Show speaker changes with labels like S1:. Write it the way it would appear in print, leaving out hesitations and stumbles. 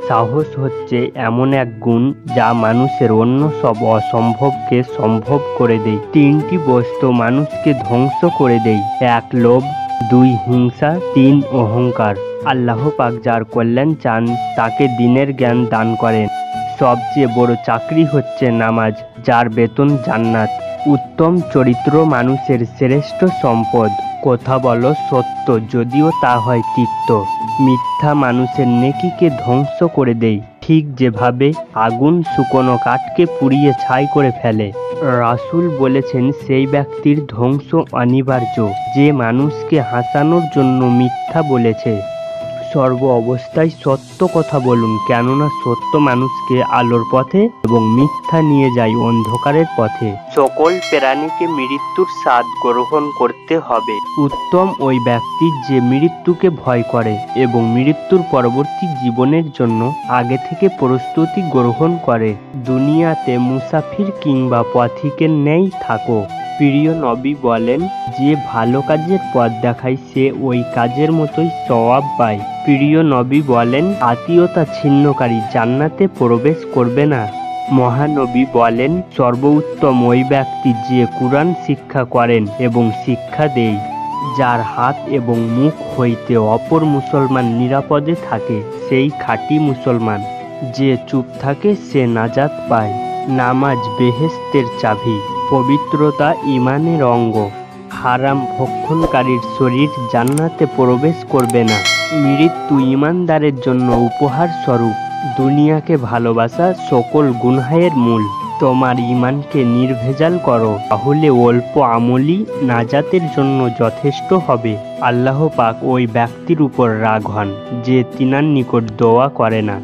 S1: সাহস হচ্ছে এমন এক গুণ যা মানুষের অন্য সব অসম্ভবকে সম্ভব করে দেয়। তিনটি বস্তু মানুষকে ধ্বংস করে দেয়: এক লোভ, দুই হিংসা, তিন অহংকার। আল্লাহ পাক যার কল্যাণ চান তাকে দ্বীনের জ্ঞান দান করেন। সবচেয়ে বড় চাকরি হচ্ছে নামাজ, যার বেতন জান্নাত। উত্তম চরিত্র মানুষের শ্রেষ্ঠ সম্পদ। কথা বলো সত্য, যদিও তা হয় তিক্ত। মিথ্যা মানুষের নেকিকে ধ্বংস করে দেয়, ঠিক যেভাবে আগুন শুকনো কাঠকে পুড়িয়ে ছাই করে ফেলে। রাসূল বলেছেন, সেই ব্যক্তির ধ্বংস অনিবার্য যে মানুষকে হাসানোর জন্য মিথ্যা বলেছে। সর্ব অবস্থায় সত্য কথা বলুন, কেননা সত্য মানুষকে আলোর পথে এবং মিথ্যা নিয়ে যায় অন্ধকারের পথে। সকল প্রাণীকে মৃত্যুর স্বাদ গ্রহণ করতে হবে। উত্তম ওই ব্যক্তি যে মৃত্যুকে ভয় করে এবং মৃত্যুর পরবর্তী জীবনের জন্য আগে থেকে প্রস্তুতি গ্রহণ করে। দুনিয়াতে মুসাফির কিংবা পথিকের ন্যায় থাকো। প্রিয় নবী বলেন, যে ভালো কাজের পথ দেখায় সে ওই কাজের মতোই সওয়াব পায়। প্রিয় নবী বলেন, আত্মীয়তা ছিন্নকারী জান্নাতে প্রবেশ করবে না। মহানবী বলেন, সর্বোত্তম ওই ব্যক্তি যে কুরআন শিক্ষা করেন এবং শিক্ষা দেয়। যার হাত এবং মুখ হইতে অপর মুসলমান নিরাপদে থাকে সেই খাঁটি মুসলমান। যে চুপ থাকে সে নাজাত পায়। নামাজ বেহেশতের চাবি। পবিত্রতা ঈমানের অঙ্গ। হারাম ভক্ষণকারীর শরীর জান্নাতে প্রবেশ করবে না। মৃত্যু ঈমানদারের জন্য উপহার স্বরূপ। দুনিয়াকে ভালোবাসা সকল গুনাহের মূল। তোমার ঈমানকে নির্ভেজাল করো, তাহলে অল্প আমলই নাজাতের জন্য যথেষ্ট হবে। আল্লাহ পাক ওই ব্যক্তির উপর রাগ হন যে তিনার নিকট দোয়া করে না।